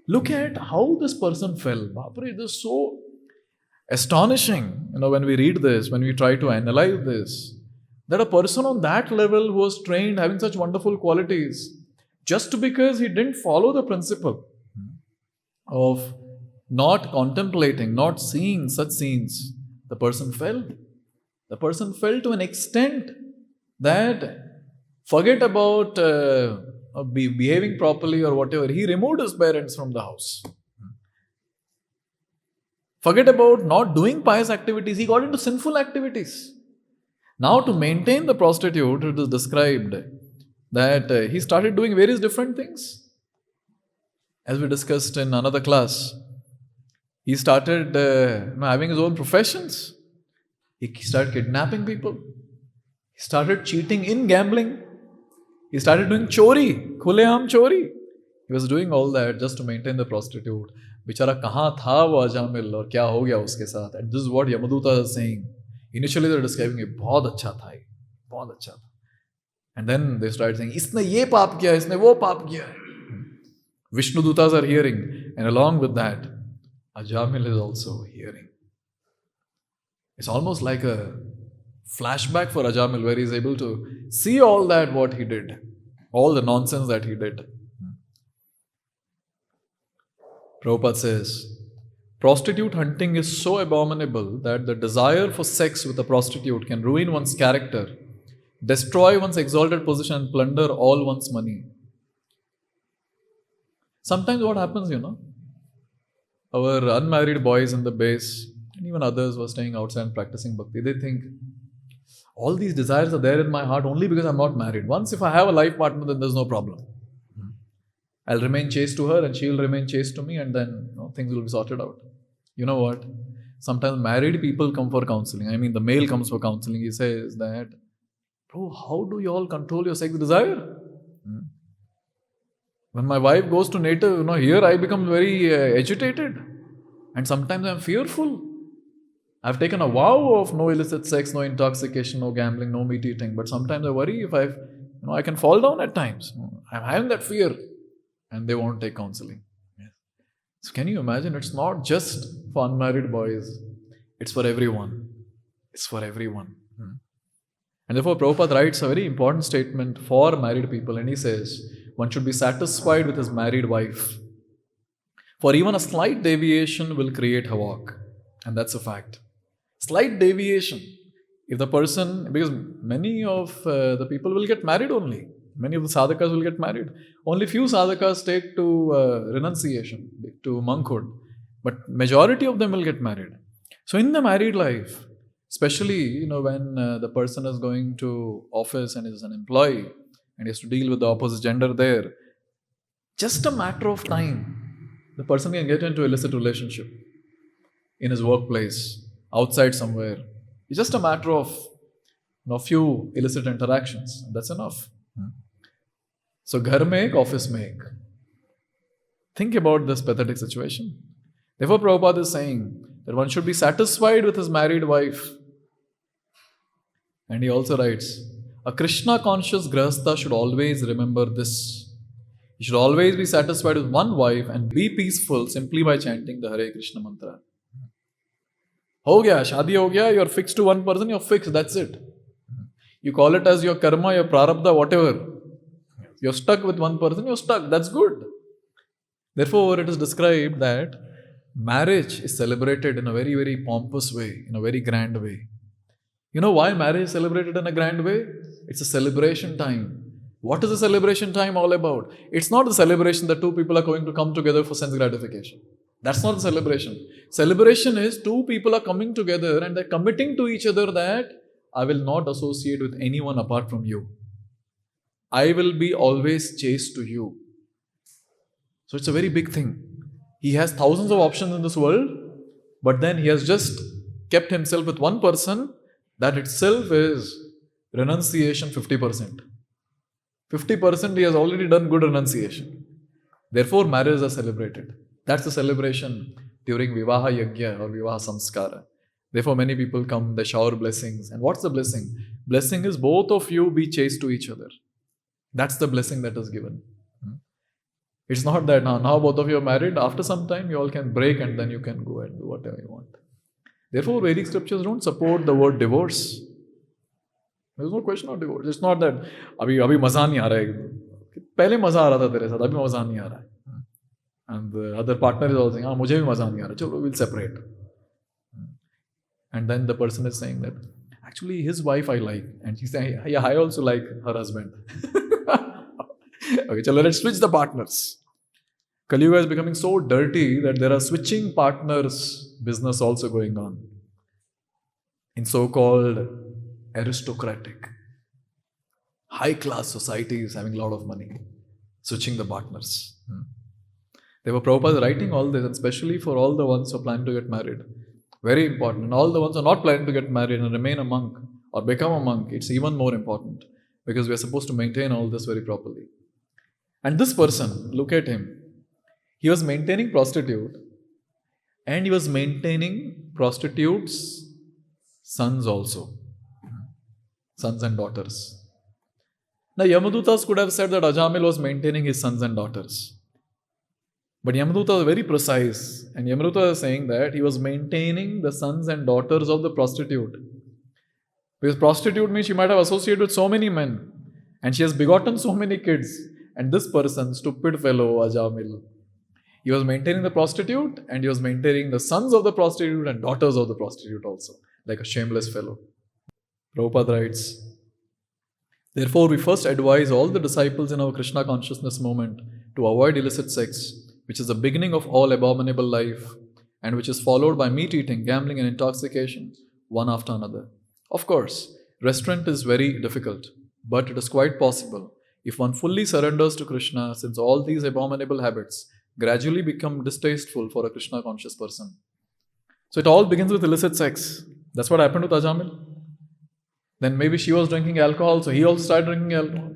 Look at how this person fell. Bapre, this is so astonishing. When we read this, when we try to analyze this, that a person on that level who was trained, having such wonderful qualities, just because he didn't follow the principle of not contemplating, not seeing such scenes, the person fell. The person fell to an extent that, forget about behaving properly or whatever, he removed his parents from the house. Forget about not doing pious activities, he got into sinful activities. Now, to maintain the prostitute, it is described that he started doing various different things. As we discussed in another class, he started having his own professions. He started kidnapping people. He started cheating in gambling. He started doing chori, khuleam chori. He was doing all that just to maintain the prostitute. Bichara kahan tha wo Ajamil aur kya ho gaya uske saath. And this is what Yamaduta is saying. Initially they were describing it, bahut acha tha, bahut acha tha. And then they started saying, isne ye paap kiya, isne wo paap kiya. Vishnu Dutas are hearing, and along with that, Ajamil is also hearing. It's almost like a flashback for Ajamil, where he's able to see all that what he did, all the nonsense that he did. Prabhupada says, prostitute hunting is so abominable that the desire for sex with a prostitute can ruin one's character, destroy one's exalted position, and plunder all one's money. Sometimes what happens, our unmarried boys in the base, and even others who are staying outside and practicing bhakti, they think, all these desires are there in my heart only because I'm not married. Once if I have a life partner, then there's no problem. I'll remain chaste to her and she'll remain chaste to me, and then things will be sorted out. You know what? Sometimes married people come for counseling. I mean, the male comes for counseling. He says that, bro, how do you all control your sex desire? When my wife goes to native, here I become very agitated. And sometimes I'm fearful. I've taken a vow of no illicit sex, no intoxication, no gambling, no meat eating. But sometimes I worry if I can fall down at times. I'm having that fear. And they won't take counseling. Yes. So can you imagine? It's not just for unmarried boys. It's for everyone. It's for everyone. And therefore, Prabhupada writes a very important statement for married people, and he says, one should be satisfied with his married wife. For even a slight deviation will create havoc. And that's a fact. Slight deviation. If the person, because many of the people will get married only. Many of the sadhakas will get married. Only few sadhakas take to renunciation, to monkhood. But majority of them will get married. So in the married life, especially when the person is going to office and is an employee and he has to deal with the opposite gender there, just a matter of time, the person can get into illicit relationship in his workplace, outside somewhere. It's just a matter of few illicit interactions. That's enough. So, ghar mein ek, office mein ek. Think about this pathetic situation. Therefore, Prabhupada is saying that one should be satisfied with his married wife. And he also writes, a Krishna conscious grahastha should always remember this. He should always be satisfied with one wife and be peaceful simply by chanting the Hare Krishna mantra. Ho gaya, shadi ho gaya, you're fixed to one person, you're fixed, that's it. You call it as your karma, your prarabdha, whatever. You're stuck with one person, you're stuck, that's good. Therefore, it is described that marriage is celebrated in a very, very pompous way, in a very grand way. You know why marriage is celebrated in a grand way? It's a celebration time. What is the celebration time all about? It's not the celebration that two people are going to come together for sense gratification. That's not the celebration. Celebration is two people are coming together and they're committing to each other that I will not associate with anyone apart from you. I will be always chaste to you. So it's a very big thing. He has thousands of options in this world, but then he has just kept himself with one person. That itself is renunciation 50%. 50% he has already done good renunciation. Therefore, marriages are celebrated. That's the celebration during Vivaha Yajna or Vivaha Samskara. Therefore, many people come, they shower blessings. And what's the blessing? Blessing is both of you be chaste to each other. That's the blessing that is given. It's not that now both of you are married, after some time you all can break and then you can go and do whatever you want. Therefore, Vedic scriptures don't support the word divorce. There's no question of divorce. It's not that abhi maza nahi aa raha hai. Pehle maza aa raha tha tere saath, abhi maza nahi aa raha hai. And the other partner is also saying, mujhe bhi maza nahi aa raha. Chalo, we'll separate. And then the person is saying that, actually his wife I like. And she's saying, yeah, I also like her husband. Okay, chalo, let's switch the partners. Kali Yuga is becoming so dirty that there are switching partners business also going on in so-called aristocratic, high-class societies having a lot of money, switching the partners. Therefore, Prabhupada is writing all this, and especially for all the ones who are planning to get married. Very important. And all the ones who are not planning to get married and remain a monk or become a monk, it's even more important because we are supposed to maintain all this very properly. And this person, look at him. He was maintaining prostitute and he was maintaining prostitutes' sons also. Sons and daughters. Now, Yamadutas could have said that Ajamila was maintaining his sons and daughters. But Yamaduta was very precise. And Yamaduta is saying that he was maintaining the sons and daughters of the prostitute. Because prostitute means she might have associated with so many men. And she has begotten so many kids. And this person, stupid fellow, Ajamil, he was maintaining the prostitute and he was maintaining the sons of the prostitute and daughters of the prostitute also. Like a shameless fellow. Prabhupada writes, therefore, we first advise all the disciples in our Krishna consciousness movement to avoid illicit sex, which is the beginning of all abominable life and which is followed by meat eating, gambling and intoxication, one after another. Of course, restraint is very difficult, but it is quite possible if one fully surrenders to Krishna, since all these abominable habits gradually become distasteful for a Krishna conscious person. So it all begins with illicit sex. That's what happened with Ajamil. Then maybe she was drinking alcohol, so he also started drinking alcohol.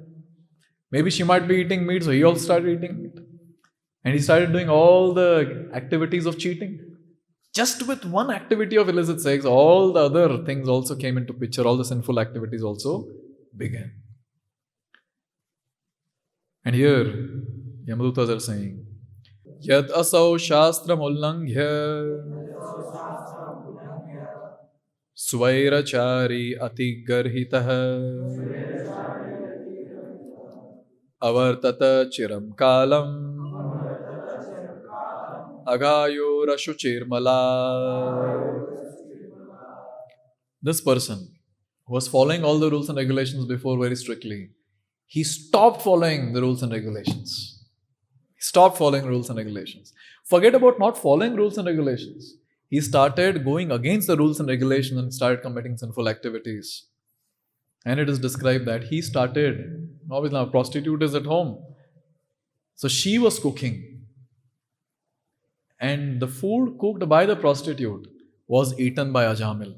Maybe she might be eating meat, so he also started eating meat. And he started doing all the activities of cheating. Just with one activity of illicit sex, all the other things also came into picture, all the sinful activities also began. And here, Yamadutas are saying, Yad asau shastram ullanghya Svairachari atigarhitah avartata chiram kalam agayo rashuchirmala. This person who was following all the rules and regulations before very strictly, he stopped following the rules and regulations. He stopped following rules and regulations. Forget about not following rules and regulations. He started going against the rules and regulations and started committing sinful activities. And it is described that he started, obviously now a prostitute is at home. So she was cooking. And the food cooked by the prostitute was eaten by Ajamil.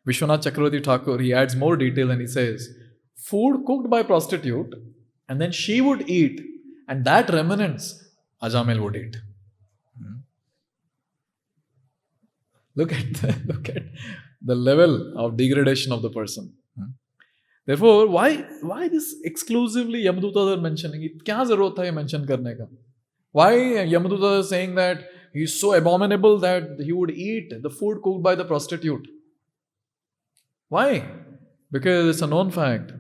Vishwanath Chakravarti Thakur, he adds more detail and he says, food cooked by prostitute and then she would eat and that remnants Ajamil would eat. Look at the level of degradation of the person. Therefore, why this exclusively Yamadutas are mentioning it? Kya zarurat hai mention karne ka? Why Yamadutas are saying that he is so abominable that he would eat the food cooked by the prostitute? Why? Because it's a known fact.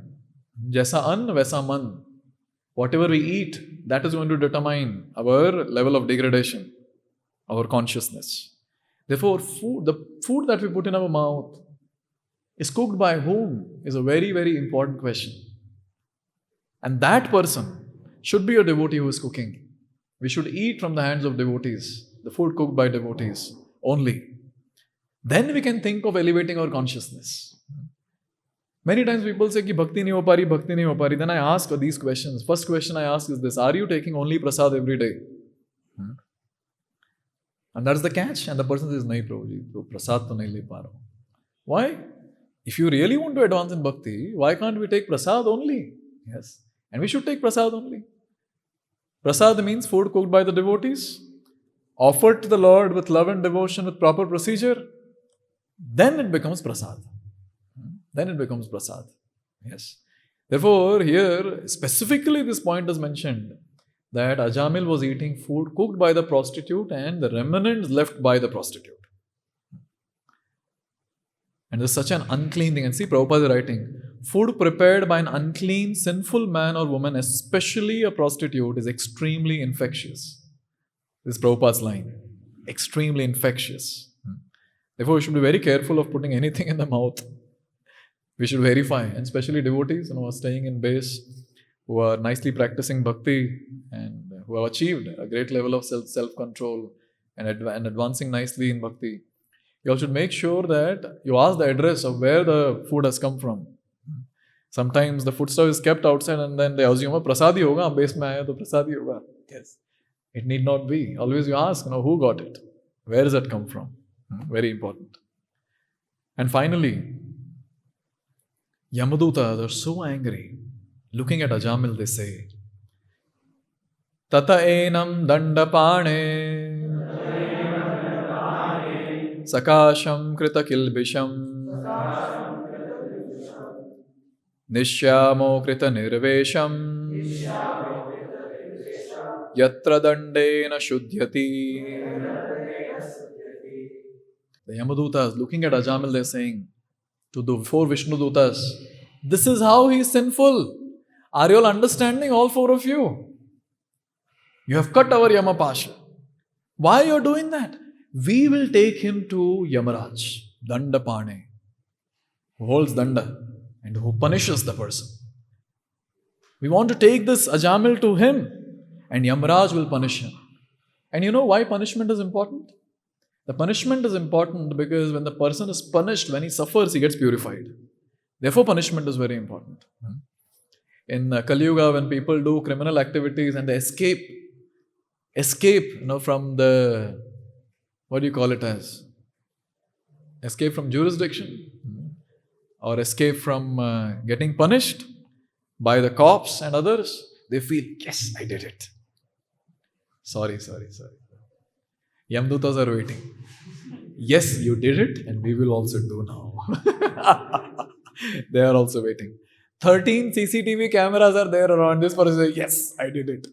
Jaisa an, vaisa man. Whatever we eat, that is going to determine our level of degradation, our consciousness. Therefore, the food that we put in our mouth is cooked by whom is a very, very important question. And that person should be a devotee who is cooking. We should eat from the hands of devotees, the food cooked by devotees only. Then we can think of elevating our consciousness. Many times people say ki bhakti nahi ho pari, bhakti nahi ho pari. Then I ask these questions. First question I ask is this: are you taking only prasad every day? And that's the catch. And the person says, nahi Prabhuji, to prasad to nahi le pa raha hu. Why? If you really want to advance in bhakti, why can't we take prasad only? Yes. And we should take prasad only. Prasad means food cooked by the devotees, offered to the Lord with love and devotion with proper procedure. Then it becomes prasad. Then it becomes prasad. Yes. Therefore, here specifically this point is mentioned that Ajamil was eating food cooked by the prostitute and the remnants left by the prostitute. And there's such an unclean thing. And see, Prabhupada is writing, food prepared by an unclean, sinful man or woman, especially a prostitute, is extremely infectious. This is Prabhupada's line. Extremely infectious. Therefore, we should be very careful of putting anything in the mouth. We should verify, and especially devotees who are staying in base, who are nicely practicing bhakti and who have achieved a great level of self-control and advancing nicely in bhakti. You all should make sure that you ask the address of where the food has come from. Sometimes the food stuff is kept outside and then they assume, prasadi hoga, base mein aaya to prasadi hoga. Yes. It need not be. Always you ask, who got it? Where does that come from? Very important. And finally, Yamadutas are so angry. Looking at Ajamil, they say, Tata enam dandapane sakasham krita kilbisham nishyamo krita nirvesham yatra dandena shuddhyati. The Yamadutas looking at Ajamil, they are saying to the four Vishnu Dutas, this is how he is sinful. Are you all understanding, all four of you? You have cut our Yamapasha. Why are you doing that? We will take him to Yamaraj, Dandapane, who holds Danda and who punishes the person. We want to take this Ajamil to him and Yamaraj will punish him. And you know why punishment is important? The punishment is important because when the person is punished, when he suffers, he gets purified. Therefore, punishment is very important. In Kali Yuga, when people do criminal activities and they escape from the, what do you call it as? Escape from jurisdiction or escape from getting punished by the cops and others, they feel, yes, I did it. Sorry. Yamdutas are waiting. Yes, you did it and we will also do now. They are also waiting. 13 CCTV cameras are there around. This person says, yes, I did it.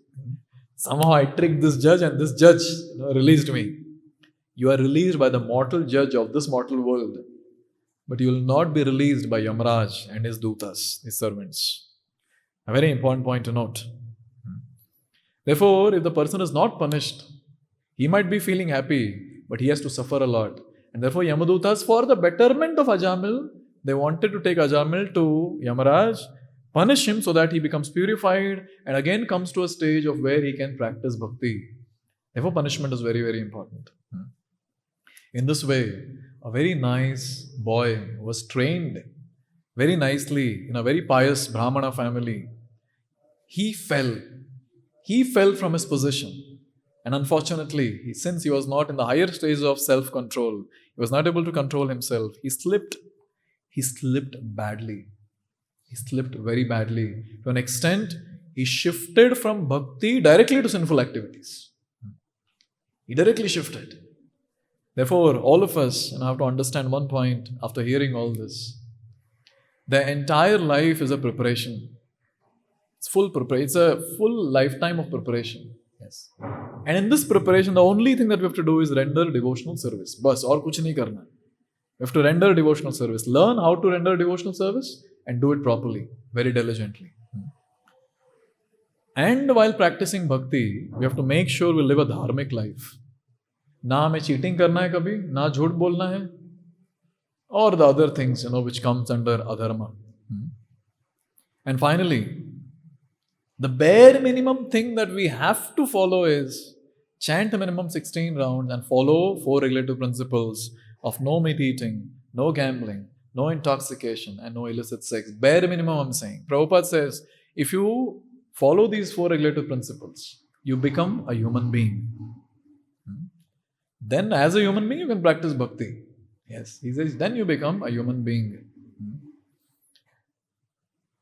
Somehow I tricked this judge and this judge released me. You are released by the mortal judge of this mortal world. but you will not be released by Yamaraj and his dutas, his servants. A very important point to note. Therefore, if the person is not punished, he might be feeling happy, but he has to suffer a lot. And therefore, Yamadutas, for the betterment of Ajamil, they wanted to take Ajamil to Yamaraj, punish him so that he becomes purified and again comes to a stage of where he can practice bhakti. Therefore, punishment is very, very important. In this way, a very nice boy was trained very nicely in a very pious Brahmana family. He fell from his position. And unfortunately, since he was not in the higher stages of self-control, he was not able to control himself. He slipped badly. He slipped very badly. To an extent, he shifted from bhakti directly to sinful activities. He directly shifted. Therefore, all of us have to understand one point after hearing all this. The entire life is a preparation. It's full preparation. It's a full lifetime of preparation. Yes. And in this preparation, the only thing that we have to do is render devotional service. Bas, aur kuch nahi karna. We have to render devotional service. Learn how to render devotional service and do it properly, very diligently. And while practicing bhakti, we have to make sure we live a dharmic life. Na hame cheating karna hai kabhi, na jhoot bolna hai, or the other things, which comes under adharma. And finally, the bare minimum thing that we have to follow is chant a minimum 16 rounds and follow 4 regulative principles of no meat eating, no gambling, no intoxication, and no illicit sex. Bare minimum, I'm saying. Prabhupada says, if you follow these 4 regulative principles, you become a human being. Then as a human being, you can practice bhakti. Yes, he says, then you become a human being.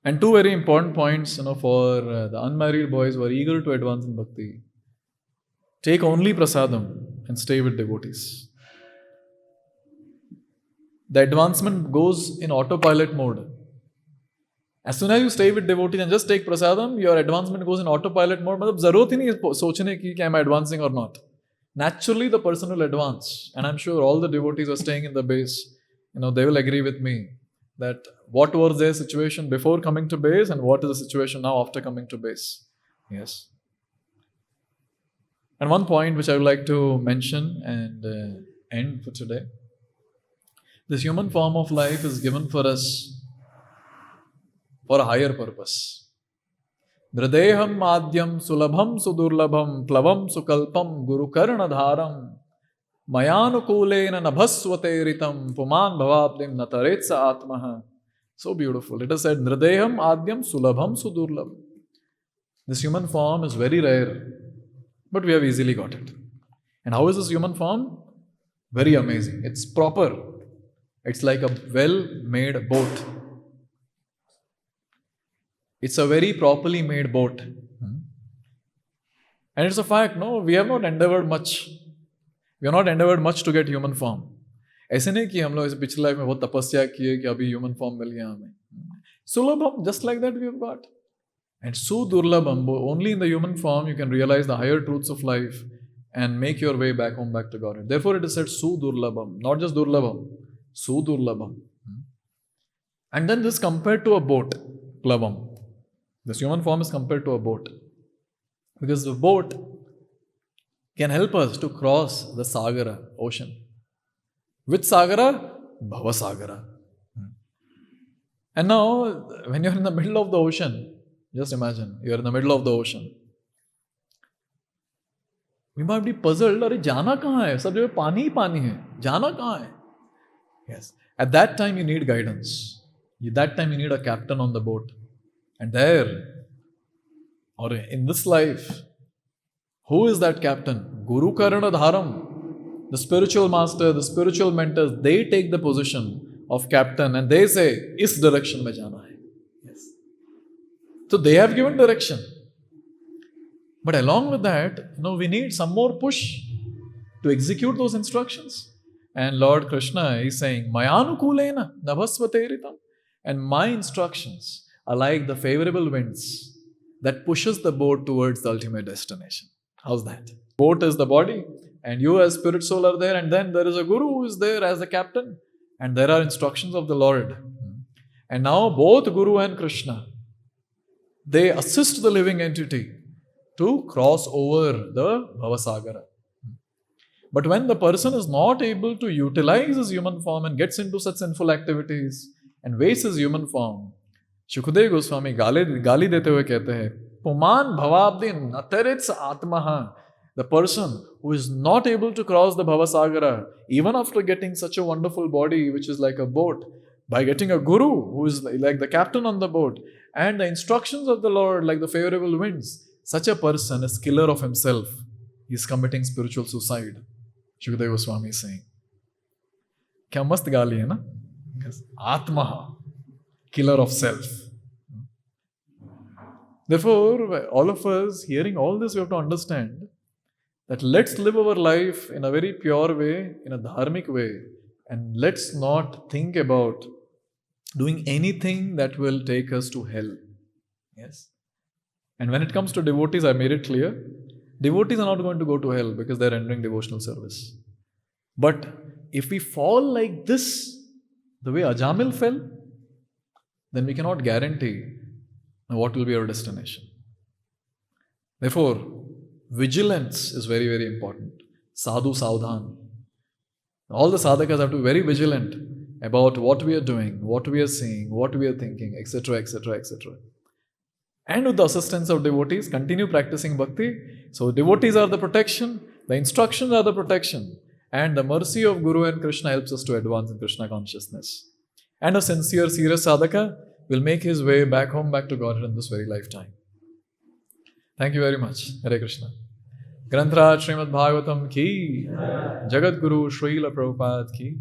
And 2 very important points, for the unmarried boys who are eager to advance in bhakti. Take only prasadam and stay with devotees. The advancement goes in autopilot mode. As soon as you stay with devotees and just take prasadam, your advancement goes in autopilot mode. Matlab zarurat hi nahi hai sochne ki am I advancing or not. Naturally, the person will advance. And I'm sure all the devotees who are staying in the base, they will agree with me that what was their situation before coming to base and what is the situation now after coming to base. Yes. And one point which I would like to mention and end for today. This human form of life is given for us for a higher purpose. Dradeham madhyam sulabham sudurlabham plavam sukalpam gurukarnadharam mayanukulena nabhasvate puman bhavabdim nataretsa atmaha. So beautiful. It is said, Nrideham adyam sulabham sudurlabham. This human form is very rare, but we have easily got it. And how is this human form? Very amazing. It's proper. It's like a well-made boat. It's a very properly made boat. And it's a fact, we have not endeavored much. We have not endeavored much to get human form. ऐसे नहीं कि हम लोग इस पिछले life में बहुत तपस्या किए कि अभी ह्यूमन फॉर्म मिल गया हमें. सुलभम, just like that we have got. And sudurlabham, only in the human form you can realize the higher truths of life and make your way back home, back to God. Therefore it is said sudurlabham, not just durlabham, sudurlabham. And then this compared to a boat, plavam. This human form is compared to a boat. Because the boat can help us to cross the Sagara, ocean. Which Sagara? Bhava Sagara. And now, when you're in the middle of the ocean, just imagine, you're in the middle of the ocean. We might be puzzled, अरे जाना कहाँ है? सब जगह पानी ही पानी है. जाना कहाँ है? Yes. At that time you need guidance. At that time you need a captain on the boat. And there, or in this life, who is that captain? Guru Karana Dharam. The spiritual master, the spiritual mentors, they take the position of captain and they say, is direction mein jana hai. Yes. So they have given direction. But along with that, we need some more push to execute those instructions. And Lord Krishna is saying, Mayanukulena nabhasvateritam. And my instructions are like the favorable winds that pushes the boat towards the ultimate destination. How's that? Boat is the body, and you as spirit soul are there, and then there is a guru who is there as the captain. And there are instructions of the Lord. And now both Guru and Krishna, they assist the living entity to cross over the Bhavasagara. But when the person is not able to utilize his human form and gets into such sinful activities and wastes his human form, Shukdev Goswami गाली देते हुए कहते हैं, Puman bhavabdin natarits atmaha. The person who is not able to cross the Bhavasagara, even after getting such a wonderful body, which is like a boat, by getting a guru who is like the captain on the boat, and the instructions of the Lord like the favorable winds, such a person is killer of himself. He is committing spiritual suicide. Shukdev Goswami is saying. Kya mast gali hai na? Atmaha, killer of self. Therefore, all of us hearing all this, we have to understand that let's live our life in a very pure way, in a dharmic way, and let's not think about doing anything that will take us to hell. Yes. And when it comes to devotees, I made it clear, devotees are not going to go to hell because they're rendering devotional service. But if we fall like this, the way Ajamil fell, then we cannot guarantee what will be our destination. Therefore, vigilance is very, very important. Sadhu Saudhan. All the sadhakas have to be very vigilant about what we are doing, what we are saying, what we are thinking, etc., etc., etc. And with the assistance of devotees, continue practicing bhakti. So devotees are the protection, the instructions are the protection, and the mercy of Guru and Krishna helps us to advance in Krishna consciousness. And a sincere, serious sadhaka will make his way back home, back to Godhead in this very lifetime. Thank you very much. Hare Krishna. Granthra Srimad Bhagavatam ki, Jagat Guru Srila Prabhupada ki.